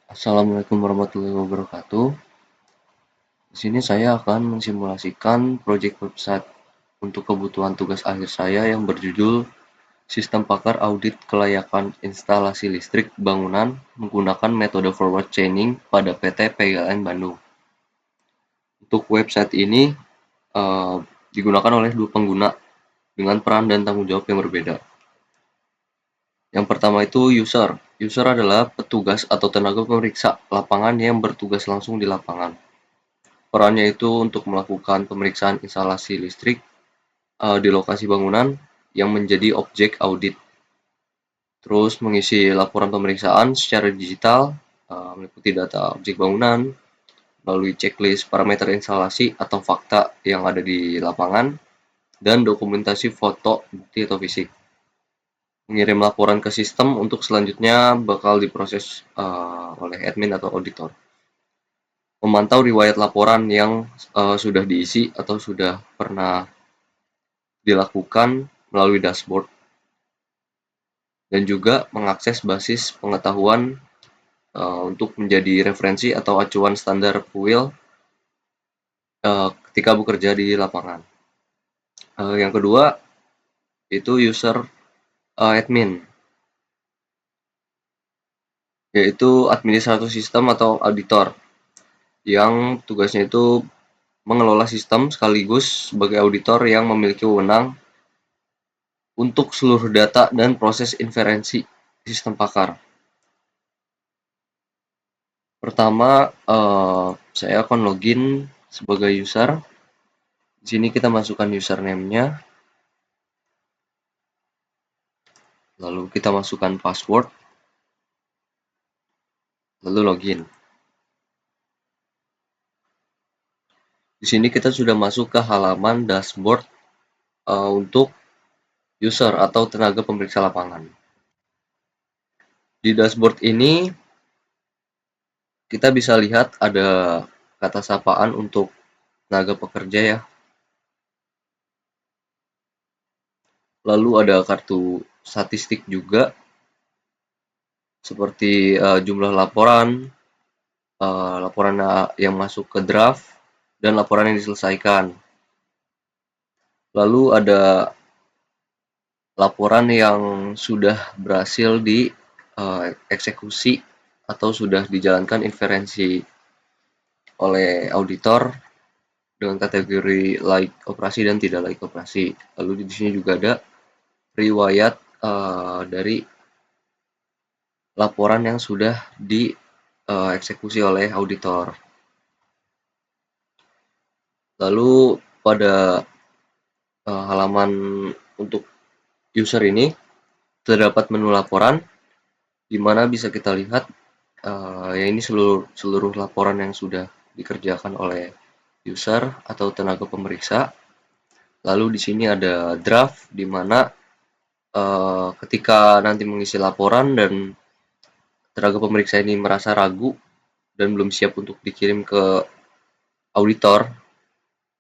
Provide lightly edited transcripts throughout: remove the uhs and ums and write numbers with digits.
Assalamualaikum warahmatullahi wabarakatuh. Di sini saya akan mensimulasikan proyek website untuk kebutuhan tugas akhir saya yang berjudul Sistem Pakar Audit Kelayakan Instalasi Listrik Bangunan menggunakan metode forward chaining pada PT PLN Bandung. Untuk website ini digunakan oleh dua pengguna dengan peran dan tanggung jawab yang berbeda. Yang pertama itu user. User adalah petugas atau tenaga pemeriksa lapangan yang bertugas langsung di lapangan. Perannya itu untuk melakukan pemeriksaan instalasi listrik di lokasi bangunan yang menjadi objek audit. Terus mengisi laporan pemeriksaan secara digital, meliputi data objek bangunan, melalui checklist parameter instalasi atau fakta yang ada di lapangan, dan dokumentasi foto, bukti atau fisik. Mengirim laporan ke sistem untuk selanjutnya bakal diproses oleh admin atau auditor. Memantau riwayat laporan yang sudah diisi atau sudah pernah dilakukan melalui dashboard, dan juga mengakses basis pengetahuan untuk menjadi referensi atau acuan standar PUIL ketika bekerja di lapangan. Yang kedua itu user admin, yaitu administrator sistem atau auditor yang tugasnya itu mengelola sistem sekaligus sebagai auditor yang memiliki wewenang untuk seluruh data dan proses inferensi sistem pakar. Pertama, saya akan login sebagai user. Di sini kita masukkan username-nya, lalu kita masukkan password, lalu login. Di sini kita sudah masuk ke halaman dashboard untuk user atau tenaga pemeriksa lapangan. Di dashboard ini kita bisa lihat ada kata sapaan untuk tenaga pekerja ya. Lalu ada kartu statistik juga, seperti jumlah laporan, laporan yang masuk ke draft, dan laporan yang diselesaikan. Lalu ada laporan yang sudah berhasil dieksekusi atau sudah dijalankan inferensi oleh auditor dengan kategori layak operasi dan tidak layak operasi. Lalu di sini juga ada riwayat dari laporan yang sudah dieksekusi oleh auditor. Lalu pada halaman untuk user ini terdapat menu laporan, di mana bisa kita lihat ya ini seluruh laporan yang sudah dikerjakan oleh user atau tenaga pemeriksa. Lalu di sini ada draft, di mana ketika nanti mengisi laporan dan tenaga pemeriksa ini merasa ragu dan belum siap untuk dikirim ke auditor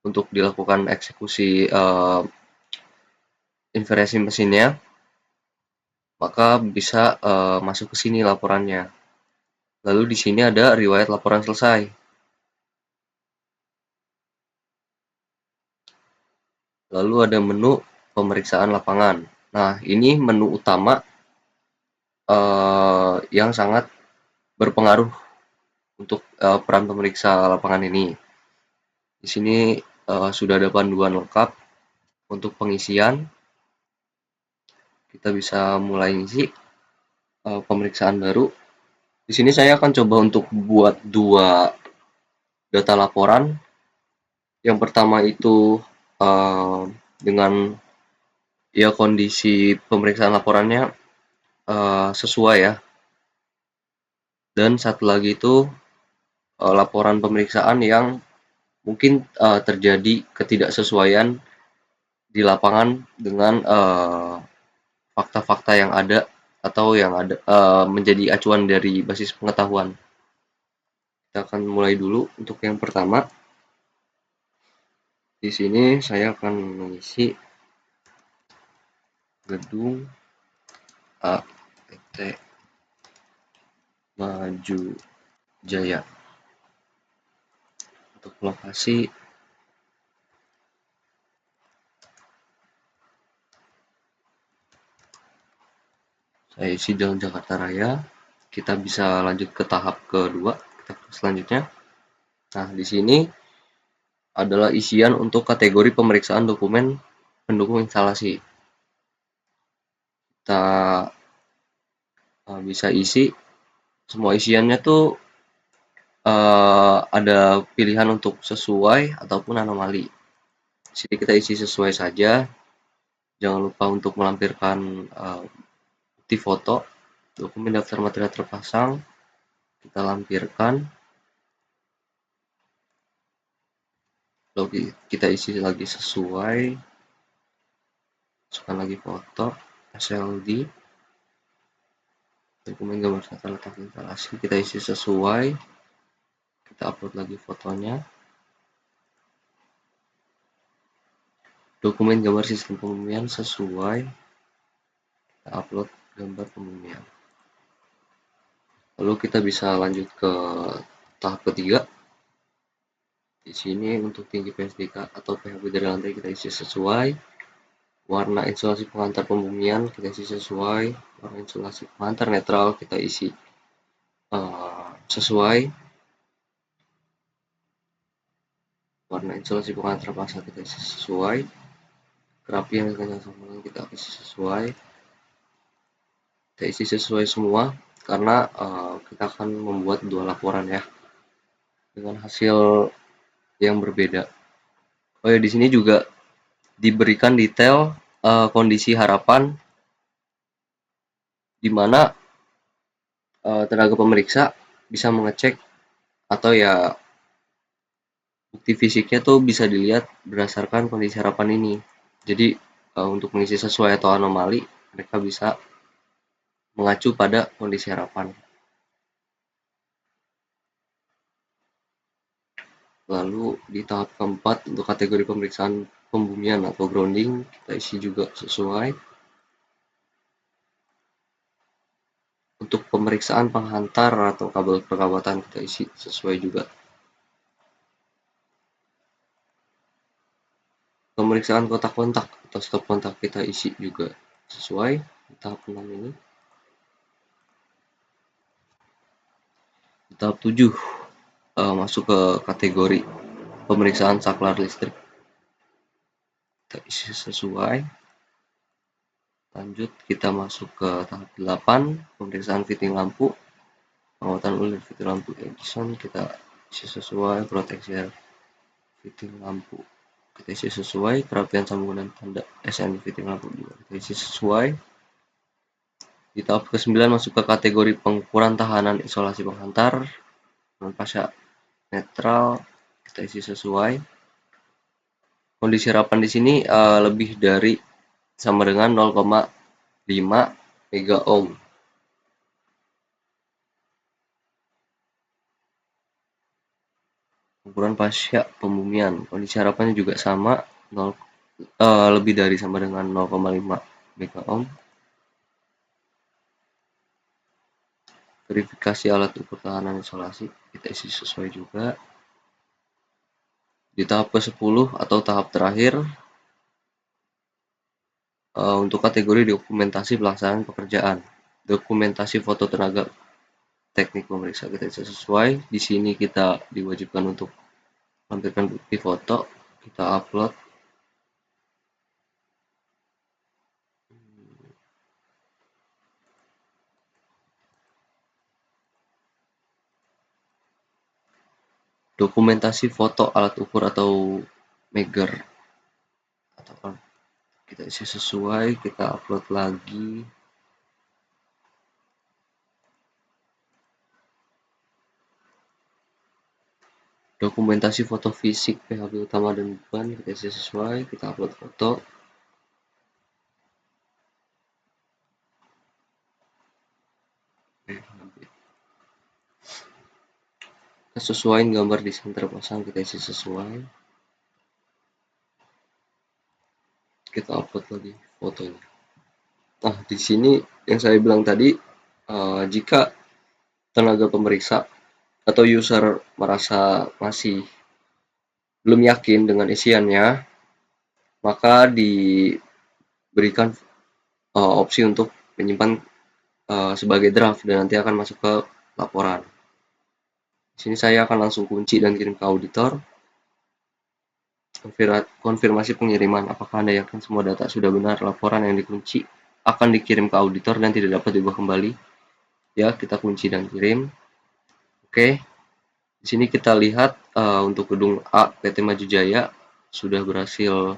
untuk dilakukan eksekusi inferensi mesinnya, maka bisa masuk ke sini laporannya. Lalu di sini ada riwayat laporan selesai. Lalu ada menu pemeriksaan lapangan. Nah, ini menu utama yang sangat berpengaruh untuk peran pemeriksa lapangan ini. Di sini sudah ada panduan lengkap untuk pengisian. Kita bisa mulai isi pemeriksaan baru. Di sini saya akan coba untuk buat dua data laporan. Yang pertama itu dengan ya kondisi pemeriksaan laporannya sesuai ya. Dan satu lagi itu laporan pemeriksaan yang mungkin terjadi ketidaksesuaian di lapangan dengan fakta-fakta yang ada atau yang ada menjadi acuan dari basis pengetahuan. Kita akan mulai dulu untuk yang pertama. Di sini saya akan mengisi gedung APT Maju Jaya. Untuk lokasi, saya isi Jalan Jakarta Raya. Kita bisa lanjut ke tahap kedua, kita ke selanjutnya. Nah, di sini adalah isian untuk kategori pemeriksaan dokumen pendukung instalasi. Kita bisa isi semua isiannya tuh ada pilihan untuk sesuai ataupun anomali. Di sini kita isi sesuai saja. Jangan lupa untuk melampirkan bukti foto, dokumen daftar material terpasang, kita lampirkan. Lalu kita isi lagi sesuai, masukkan lagi foto, SLD, dokumen gambar tata letak instalasi, kita isi sesuai, kita upload lagi fotonya. Dokumen gambar sistem pembumian sesuai, kita upload gambar pembumian. Lalu kita bisa lanjut ke tahap ketiga. Di sini untuk tinggi PSDK atau PHB dari lantai kita isi sesuai. Warna insulasi pengantar pembumian kita isi sesuai. Warna insulasi pengantar netral kita isi sesuai. Warna insulasi pengantar pasang kita isi sesuai. Kerapian dengan sambungan kita isi sesuai. Kita isi sesuai semua karena kita akan membuat 2 laporan ya dengan hasil yang berbeda. Oh ya, di sini juga diberikan detail kondisi harapan di mana tenaga pemeriksa bisa mengecek atau ya bukti fisiknya tuh bisa dilihat berdasarkan kondisi harapan ini. Jadi untuk mengisi sesuai atau anomali, mereka bisa mengacu pada kondisi harapan. Lalu di tahap keempat untuk kategori pemeriksaan pembumian atau grounding, kita isi juga sesuai. Untuk pemeriksaan penghantar atau kabel perkabatan kita isi sesuai juga. Pemeriksaan kontak-kontak atau stop kontak kita isi juga sesuai di tahap 6 ini. Di tahap 7 masuk ke kategori pemeriksaan saklar listrik. Kita isi sesuai. Lanjut kita masuk ke tahap 8, pemeriksaan fitting lampu. Penguatan ulir fitting lampu Edison kita isi sesuai. Proteksi fitting lampu kita isi sesuai. Kerapian sambungan dan tanda SN fitting lampu juga kita isi sesuai. Di tahap ke-9 masuk ke kategori pengukuran tahanan isolasi penghantar non-pasca netral kita isi sesuai. Kondisi harapan di sini lebih dari sama dengan 0,5 mega ohm. Ukuran pasca pembumian, kondisi harapannya juga sama, lebih dari sama dengan 0,5 mega ohm. Verifikasi alat ukur tahanan isolasi kita isi sesuai juga. Di tahap ke-10 atau tahap terakhir untuk kategori dokumentasi pelaksanaan pekerjaan, dokumentasi foto tenaga teknik pemeriksa kita isi sesuai. Di sini kita diwajibkan untuk lampirkan bukti foto, kita upload. Dokumentasi foto alat ukur atau meger atau kita isi sesuai, kita upload lagi. Dokumentasi foto fisik PHB utama dan beban kita isi sesuai, kita upload foto. Kesesuaian gambar desain terpasang kita isi sesuai. Kita upload lagi fotonya. Nah, di sini yang saya bilang tadi, jika tenaga pemeriksa atau user merasa masih belum yakin dengan isiannya, maka diberikan opsi untuk menyimpan sebagai draft dan nanti akan masuk ke laporan. Di sini saya akan langsung kunci dan kirim ke auditor. Konfirmasi pengiriman, apakah Anda yakin semua data sudah benar? Laporan yang dikunci akan dikirim ke auditor dan tidak dapat diubah kembali. Ya, kita kunci dan kirim. Oke, di sini kita lihat untuk gedung A PT Maju Jaya sudah berhasil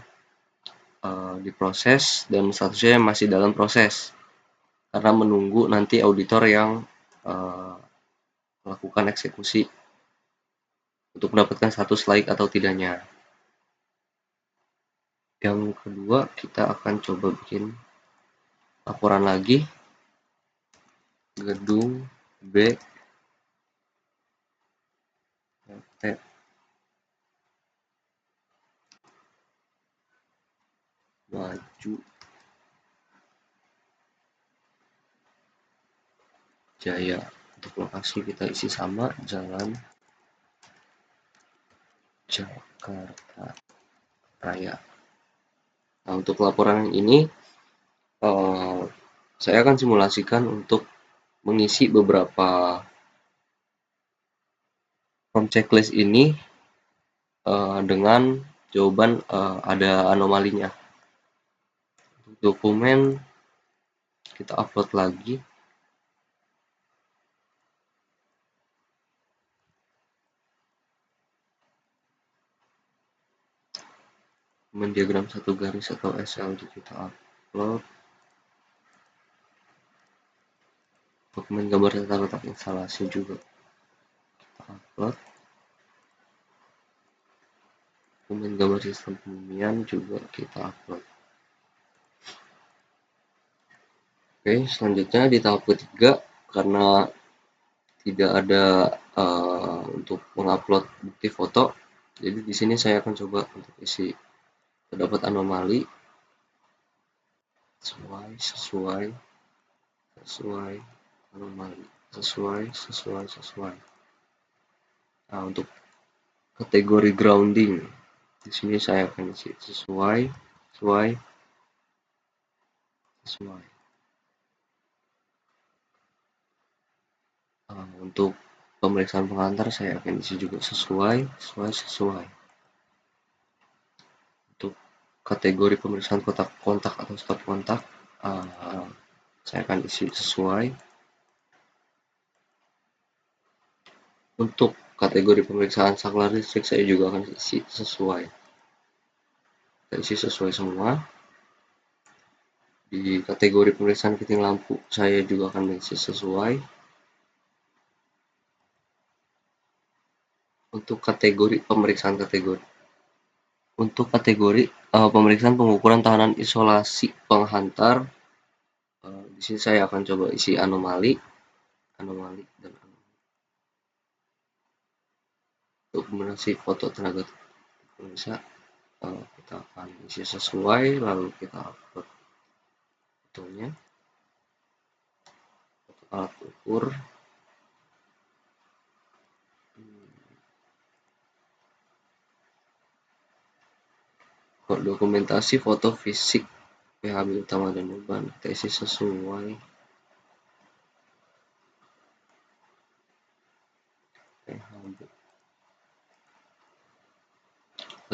diproses dan statusnya masih dalam proses karena menunggu nanti auditor yang melakukan eksekusi untuk mendapatkan status laik atau tidaknya. Yang kedua, kita akan coba bikin laporan lagi. Gedung B PT Maju Jaya. Untuk lokasi kita isi sama, Jalan Jakarta Raya. Nah, untuk laporan ini saya akan simulasikan untuk mengisi beberapa form checklist ini dengan jawaban ada anomalinya. Untuk dokumen kita upload lagi. Dokumen diagram satu garis atau SLD kita upload. Dokumen gambar tata letak instalasi juga kita upload. Dokumen gambar sistem pembumian juga kita upload. Oke, selanjutnya di tahap ketiga, karena tidak ada untuk mengupload bukti foto, jadi di sini saya akan coba untuk isi terdapat anomali sesuai anomali sesuai. Nah, untuk kategori grounding di sini saya akan isi sesuai. Untuk pemeriksaan pengantar saya akan isi juga sesuai. Untuk kategori pemeriksaan kontak atau stop kontak saya akan isi sesuai. Untuk kategori pemeriksaan saklar listrik saya juga akan isi sesuai. Kita isi sesuai semua. Di kategori pemeriksaan fitting lampu saya juga akan mengisi sesuai. Untuk kategori pemeriksaan pemeriksaan pengukuran tahanan isolasi penghantar, di sini saya akan coba isi anomali dan dokumentasi foto tenaga pemirsa kita akan isi sesuai, lalu kita upload fotonya, foto alat ukur. Dokumentasi foto fisik PHB utama dan beban kita isi sesuai. PHB.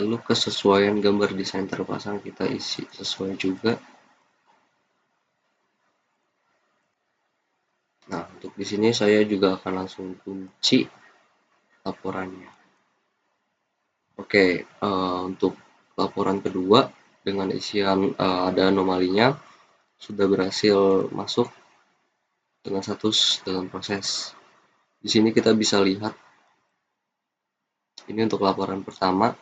Lalu kesesuaian gambar desain terpasang kita isi sesuai juga. Nah, untuk di sini saya juga akan langsung kunci laporannya. Oke, untuk laporan kedua dengan isian ada anomalinya sudah berhasil masuk dengan status dalam proses. Di sini kita bisa lihat ini untuk laporan pertama.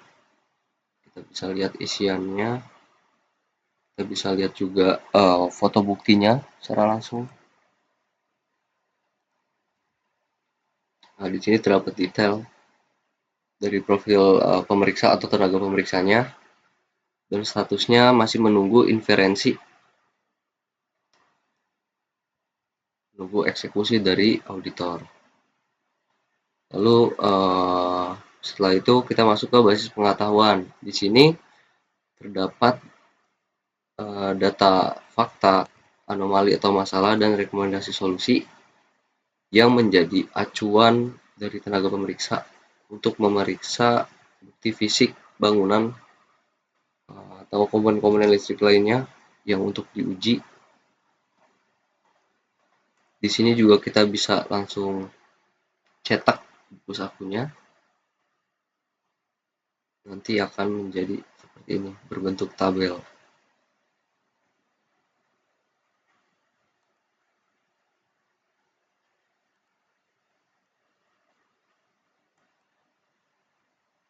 Kita bisa lihat isiannya. Kita bisa lihat juga foto buktinya secara langsung. Nah, di sini terdapat detail dari profil pemeriksa atau tenaga pemeriksanya dan statusnya masih menunggu inferensi, menunggu eksekusi dari auditor. Lalu setelah itu kita masuk ke basis pengetahuan. Di sini terdapat data fakta, anomali atau masalah, dan rekomendasi solusi yang menjadi acuan dari tenaga pemeriksa untuk memeriksa bukti fisik bangunan atau komponen-komponen listrik lainnya yang untuk diuji. Di sini juga kita bisa langsung cetak buku sakunya. Nanti akan menjadi seperti ini, berbentuk tabel.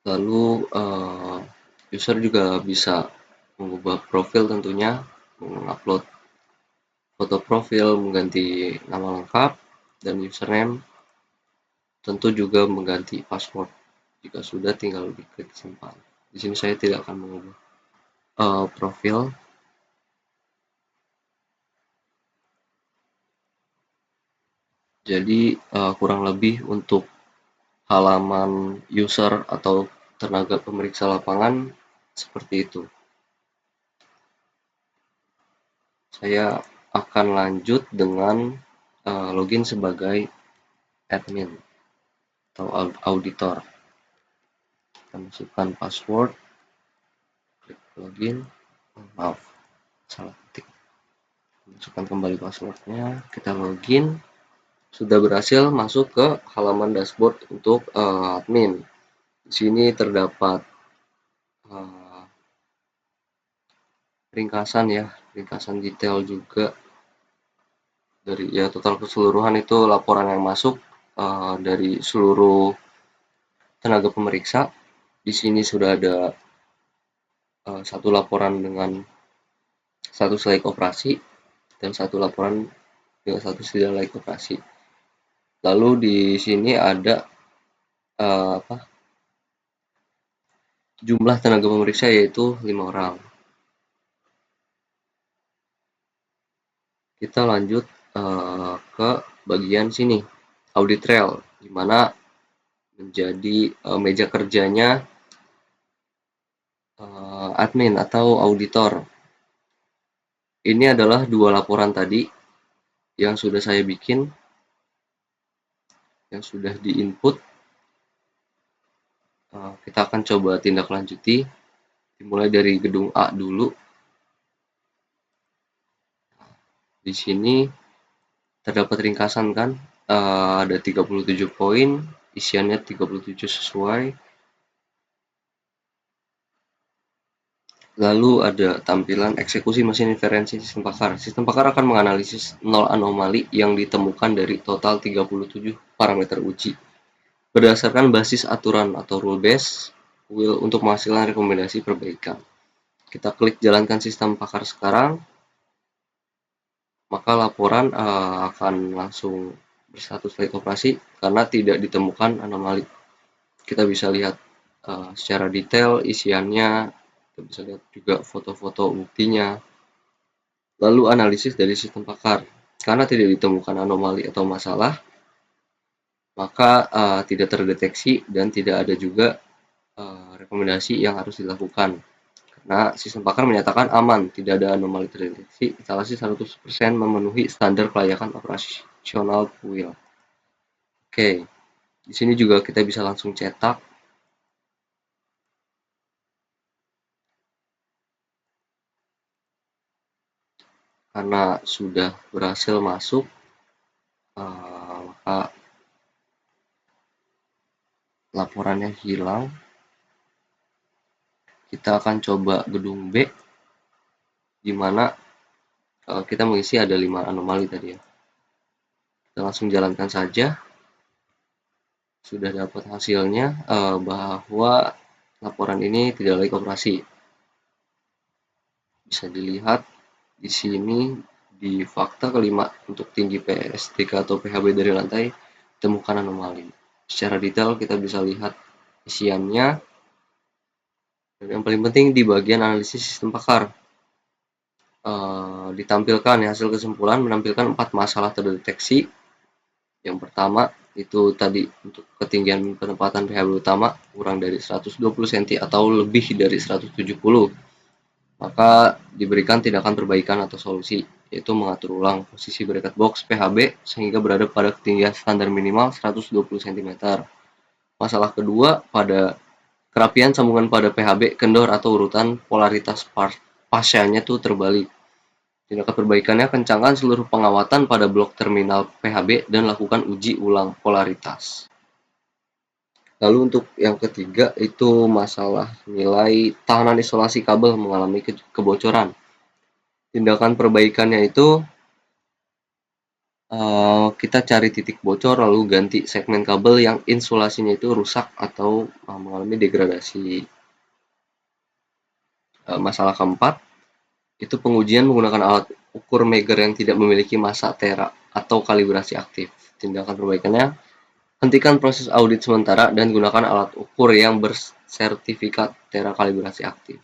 Lalu user juga bisa mengubah profil tentunya, mengupload foto profil, mengganti nama lengkap dan username, tentu juga mengganti password. Jika sudah, tinggal diklik simpan. Di sini saya tidak akan mengubah profil. Jadi kurang lebih untuk halaman user atau tenaga pemeriksa lapangan seperti itu. Saya akan lanjut dengan login sebagai admin atau auditor. Kita masukkan password, klik login. Maaf, salah ketik. Masukkan kembali passwordnya, kita login. Sudah berhasil masuk ke halaman dashboard untuk admin. Di sini terdapat ringkasan detail juga dari total keseluruhan itu laporan yang masuk dari seluruh tenaga pemeriksa. Di sini sudah ada satu laporan dengan status layak operasi dan satu laporan dengan status tidak layak operasi. Lalu di sini ada jumlah tenaga pemeriksa yaitu 5 orang. Kita lanjut ke bagian sini, audit trail, di mana menjadi meja kerjanya admin atau auditor. Ini adalah 2 laporan tadi yang sudah saya bikin, yang sudah di-input. Kita akan coba tindak lanjuti, dimulai dari gedung A dulu. Di sini terdapat ringkasan kan, ada 37 poin, isiannya 37 sesuai. Lalu ada tampilan eksekusi mesin inferensi sistem pakar. Sistem pakar akan menganalisis 0 anomali yang ditemukan dari total 37 parameter uji. Berdasarkan basis aturan atau rule base will untuk menghasilkan rekomendasi perbaikan. Kita klik jalankan sistem pakar sekarang, maka laporan akan langsung berstatus layak operasi karena tidak ditemukan anomali. Kita bisa lihat secara detail isiannya, kita bisa lihat juga foto-foto buktinya. Lalu analisis dari sistem pakar, karena tidak ditemukan anomali atau masalah, maka tidak terdeteksi dan tidak ada juga rekomendasi yang harus dilakukan. Karena sistem pakar menyatakan aman, tidak ada anomali terdeteksi, instalasi 100% memenuhi standar kelayakan operasional PUIL. Oke, di sini juga kita bisa langsung cetak. Karena sudah berhasil masuk, maka laporannya hilang. Kita akan coba gedung B, di mana kita mengisi ada 5 anomali tadi ya. Kita langsung jalankan saja. Sudah dapat hasilnya bahwa laporan ini tidak layak operasi. Bisa dilihat di sini di fakta kelima untuk tinggi PSDK atau PHB dari lantai ditemukan anomali. Secara detail kita bisa lihat isiannya. Dan yang paling penting di bagian analisis sistem pakar ditampilkan hasil kesimpulan menampilkan 4 masalah terdeteksi. Yang pertama, Itu tadi untuk ketinggian penempatan PHB utama kurang dari 120 cm atau lebih dari 170, maka diberikan tindakan perbaikan atau solusi, yaitu mengatur ulang posisi bracket box PHB sehingga berada pada ketinggian standar minimal 120 cm. Masalah kedua, pada kerapian sambungan pada PHB, kendor atau urutan polaritas pascanya itu terbalik. Tindakan perbaikannya, kencangkan seluruh pengawatan pada blok terminal PHB dan lakukan uji ulang polaritas. Lalu untuk yang ketiga itu masalah nilai tahanan isolasi kabel mengalami kebocoran. Tindakan perbaikannya itu kita cari titik bocor lalu ganti segmen kabel yang insulasinya itu rusak atau mengalami degradasi. Masalah keempat itu pengujian menggunakan alat ukur Megger yang tidak memiliki massa tera atau kalibrasi aktif. Tindakan perbaikannya, hentikan proses audit sementara dan gunakan alat ukur yang bersertifikat tera kalibrasi aktif.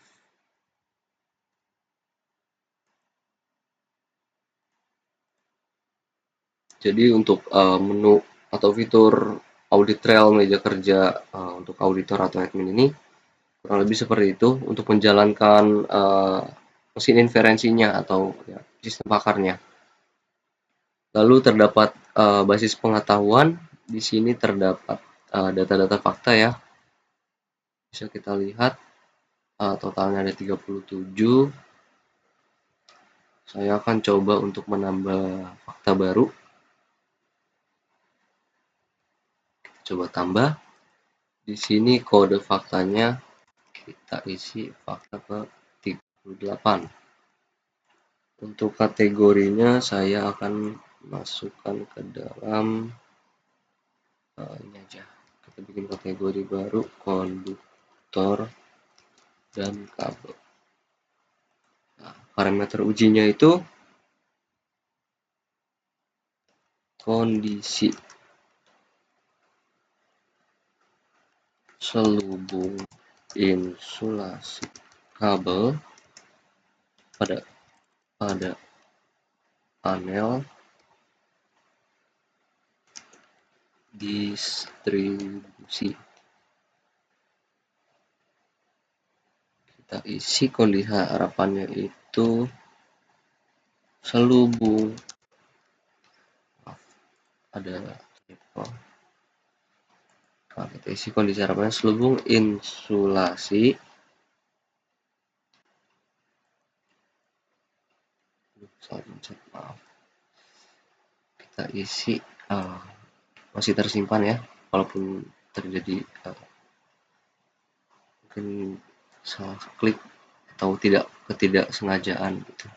Jadi untuk menu atau fitur audit trail meja kerja untuk auditor atau admin ini kurang lebih seperti itu untuk menjalankan mesin inferensinya atau ya, sistem pakarnya. Lalu terdapat basis pengetahuan. Di sini terdapat data-data fakta ya. Bisa kita lihat totalnya ada 37. Saya akan coba untuk menambah fakta baru. Coba tambah. Di sini kode faktanya kita isi fakta ke 38. Untuk kategorinya saya akan masukkan ke dalam ini aja. Kita bikin kategori baru, konduktor dan kabel. Nah, parameter ujinya itu kondisi selubung insulasi kabel pada panel distribusi. Kita isi kondisi harapannya itu selubung ada kita isi kondisi harapannya selubung insulasi kita isi masih tersimpan ya, walaupun terjadi mungkin salah klik atau ketidaksengajaan gitu.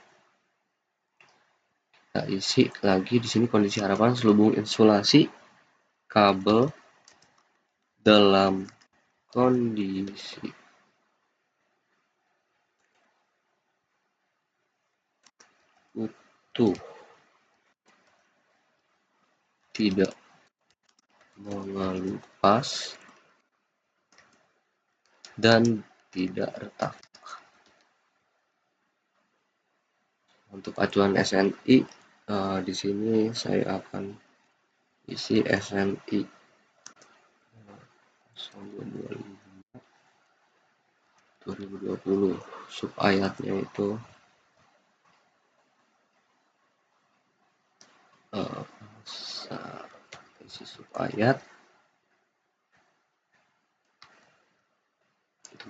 Kita isi lagi di sini kondisi harapan selubung insulasi kabel dalam kondisi utuh, tidak mengelupas dan tidak retak. Untuk acuan SNI di sini saya akan isi SNI 2020 sub ayatnya itu isi sub ayat itu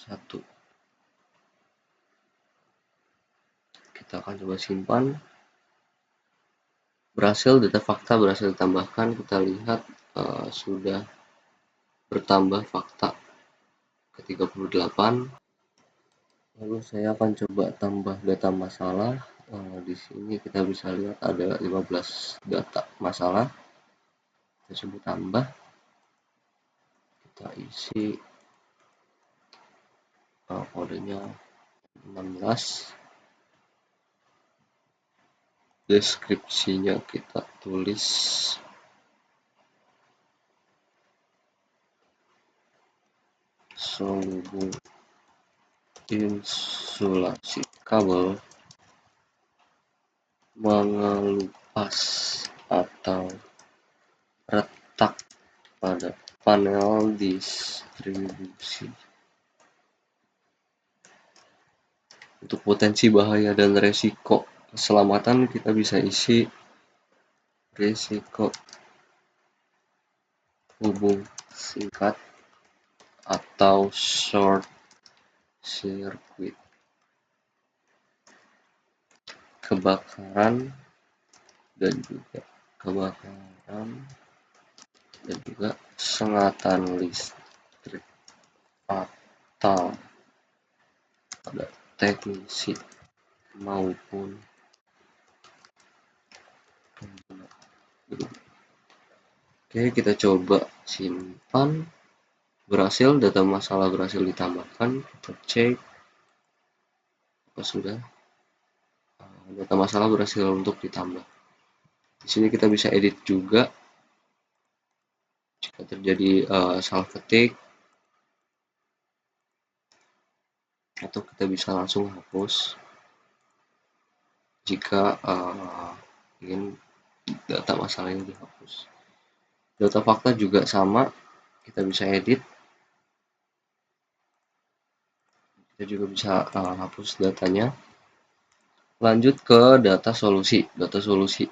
satu. Kita akan coba simpan. Berhasil, data fakta berhasil ditambahkan. Kita lihat sudah bertambah fakta ke 38. Lalu saya akan coba tambah data masalah. Di sini kita bisa lihat ada 15 data masalah. Kita coba tambah. Kita isi kodenya 16. Deskripsinya kita tulis selubung insulasi kabel mengelupas atau retak pada panel distribusi. Untuk potensi bahaya dan resiko keselamatan kita bisa isi resiko hubung singkat atau short circuit, kebakaran dan juga sengatan listrik fatal pada teknisi maupun pengguna. Oke, kita coba simpan. Berhasil, data masalah berhasil ditambahkan. Kita cek apa sudah. Data masalah berhasil untuk ditambah. Di sini kita bisa edit juga jika terjadi salah ketik, atau kita bisa langsung hapus jika ingin data masalahnya dihapus. Data fakta juga sama, kita bisa edit, kita juga bisa hapus datanya. Lanjut ke data solusi. Data solusi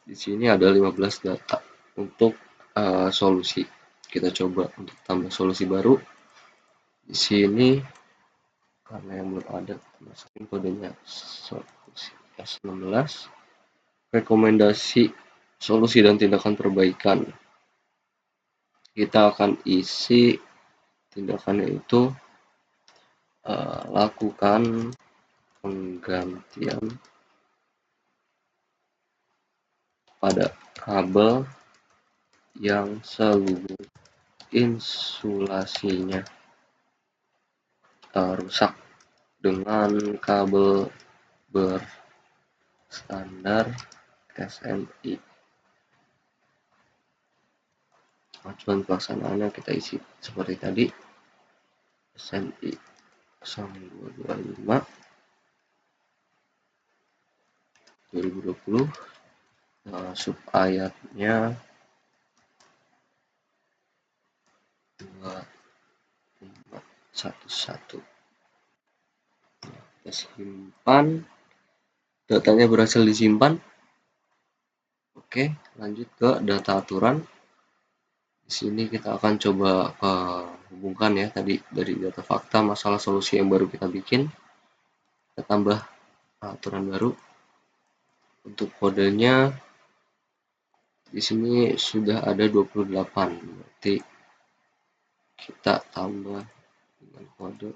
di sini ada 15 data untuk solusi. Kita coba untuk tambah solusi baru. Di sini karena yang belum ada, masukin kodenya solusi S16. Rekomendasi solusi dan tindakan perbaikan. Kita akan isi tindakannya itu lakukan penggantian pada kabel yang selubung insulasinya rusak dengan kabel berstandar SNI. Acuan pelaksanaannya kita isi seperti tadi, SNI 0225 2020, sub ayatnya 2511. Kita simpan, datanya berhasil disimpan. Oke, lanjut ke data aturan. Di sini kita akan coba hubungkan ya tadi dari data fakta, masalah, solusi yang baru kita bikin. Kita tambah aturan baru. Untuk kodenya di sini sudah ada 28, berarti kita tambah dengan kode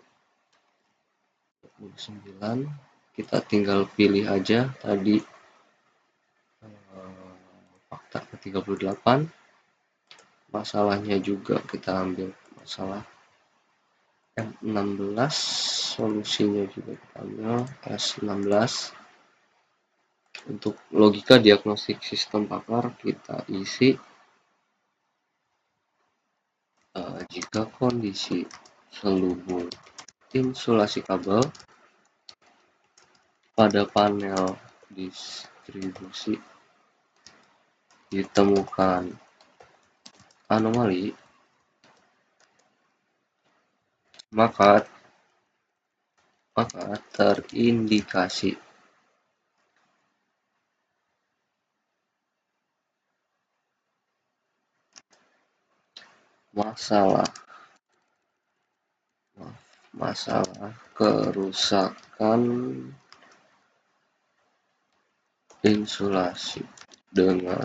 29. Kita tinggal pilih aja tadi fakta ke 38. Masalahnya juga kita ambil masalah M16, solusinya juga kita ambil S16. Untuk logika diagnostik sistem pakar kita isi jika kondisi selubung insulasi kabel pada panel distribusi ditemukan anomali, maka terindikasi masalah kerusakan insulasi dengan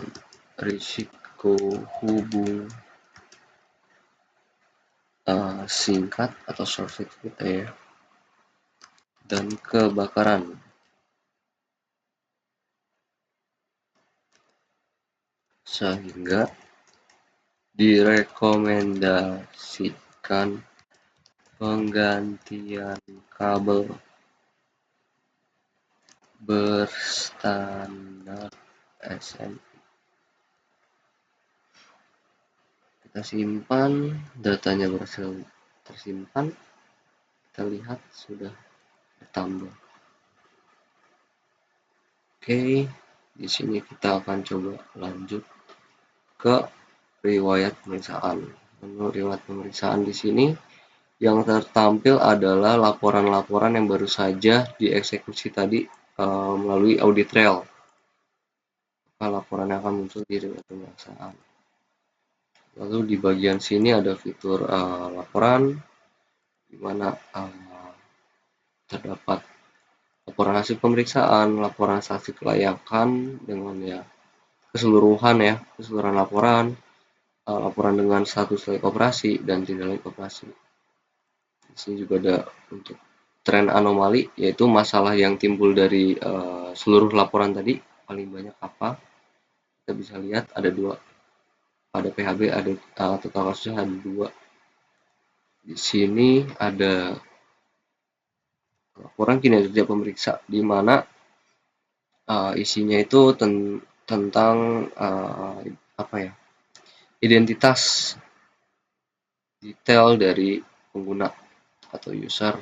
risiko hubung singkat atau short circuit ya, dan kebakaran. Sehingga direkomendasikan penggantian kabel berstandar SNI. Kita simpan, datanya berhasil tersimpan. Kita lihat sudah bertambah. Oke, di sini kita akan coba lanjut ke riwayat pemeriksaan. Menurut riwayat pemeriksaan di sini yang tertampil adalah laporan-laporan yang baru saja dieksekusi tadi melalui audit trail. Laporan yang akan muncul di riwayat pemeriksaan. Lalu di bagian sini ada fitur laporan, di mana terdapat laporan hasil pemeriksaan, laporan saksi kelayakan dengan keseluruhan laporan, laporan dengan status layak operasi dan tidak layak operasi. Di sini juga ada untuk tren anomali, yaitu masalah yang timbul dari seluruh laporan tadi, paling banyak apa. Kita bisa lihat ada 2, ada PHB, ada total kasusnya ada 2. Di sini ada laporan kinerja pemeriksa, di mana isinya itu tentang identitas detail dari pengguna atau user.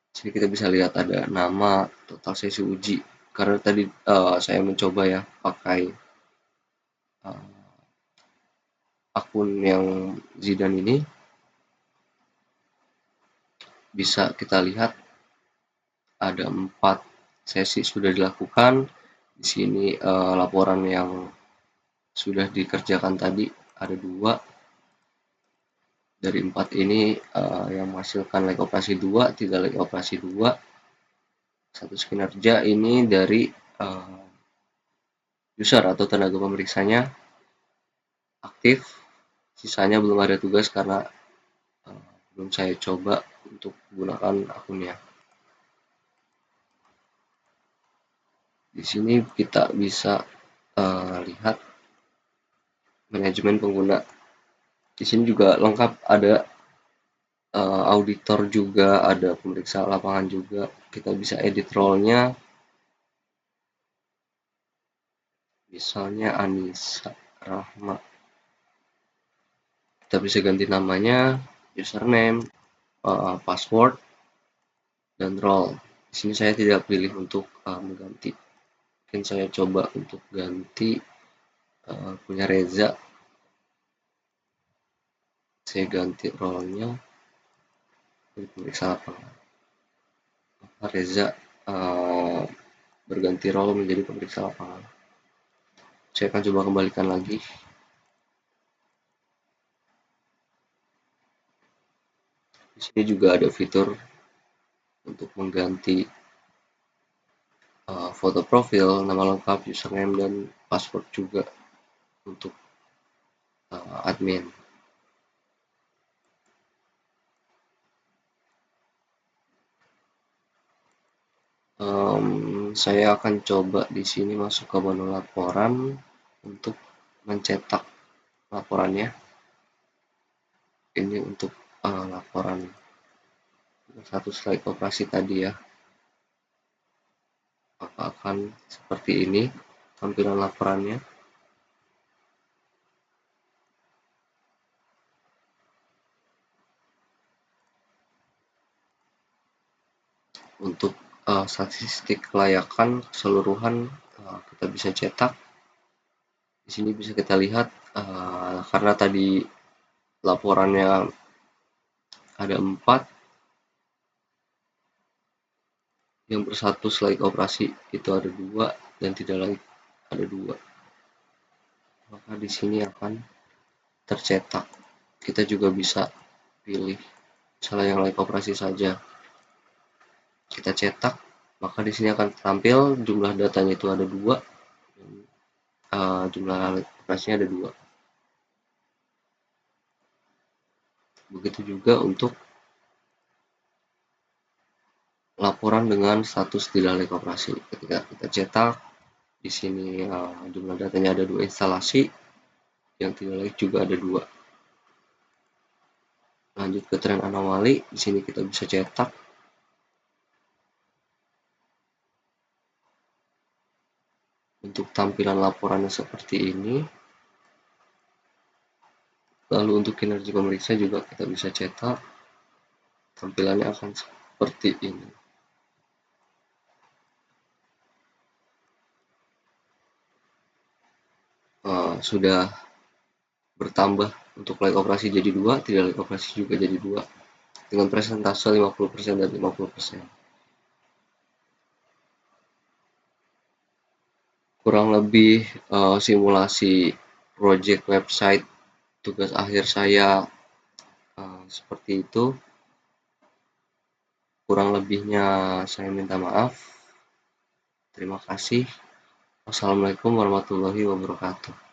Di sini kita bisa lihat ada nama, total sesi uji. Karena tadi saya mencoba ya pakai akun yang Zidan ini, bisa kita lihat ada 4 sesi sudah dilakukan. Di sini laporan yang sudah dikerjakan tadi ada 2. Dari 4 ini yang menghasilkan layak operasi 2, tidak layak operasi 2. Status kinerja ini dari user atau tenaga pemeriksanya aktif, sisanya belum ada tugas karena belum saya coba untuk menggunakan akunnya. Di sini kita bisa lihat manajemen pengguna. Di sini juga lengkap, ada auditor juga, ada pemeriksa lapangan juga. Kita bisa edit role-nya. Misalnya Anissa Rahma. Kita bisa ganti namanya, username, password, dan role. Di sini saya tidak pilih untuk mengganti. Mungkin saya coba untuk ganti punya Reza. Saya ganti role-nya dari pemeriksa lapangan. Reza berganti role menjadi pemeriksa lapangan. Saya akan coba kembalikan lagi. Di sini juga ada fitur untuk mengganti foto profil, nama lengkap, username, dan password juga untuk admin. Saya akan coba di sini masuk ke menu laporan untuk mencetak laporannya. Ini untuk laporan satu slide operasi tadi ya. Maka akan seperti ini tampilan laporannya. Untuk statistik kelayakan keseluruhan kita bisa cetak. Di sini bisa kita lihat karena tadi laporannya ada 4, yang bersatu layak operasi itu ada 2 dan tidak layak ada 2. Maka di sini akan tercetak. Kita juga bisa pilih misalnya yang layak operasi saja. Kita cetak, maka di sini akan tampil jumlah datanya itu ada 2, jumlah layak operasinya ada 2. Begitu juga untuk laporan dengan status tidak layak operasi. Ketika kita cetak, di sini jumlah datanya ada 2 instalasi, yang tidak layak juga ada 2. Lanjut ke tren anomali, di sini kita bisa cetak. Untuk tampilan laporannya seperti ini. Lalu untuk kinerja pemeriksa juga kita bisa cetak. Tampilannya akan seperti ini. sudah bertambah untuk like operasi jadi 2, tidak like operasi juga jadi 2 dengan persentase 50% dan 50%. Kurang lebih simulasi project website tugas akhir saya seperti itu. Kurang lebihnya saya minta maaf. Terima kasih. Wassalamualaikum warahmatullahi wabarakatuh.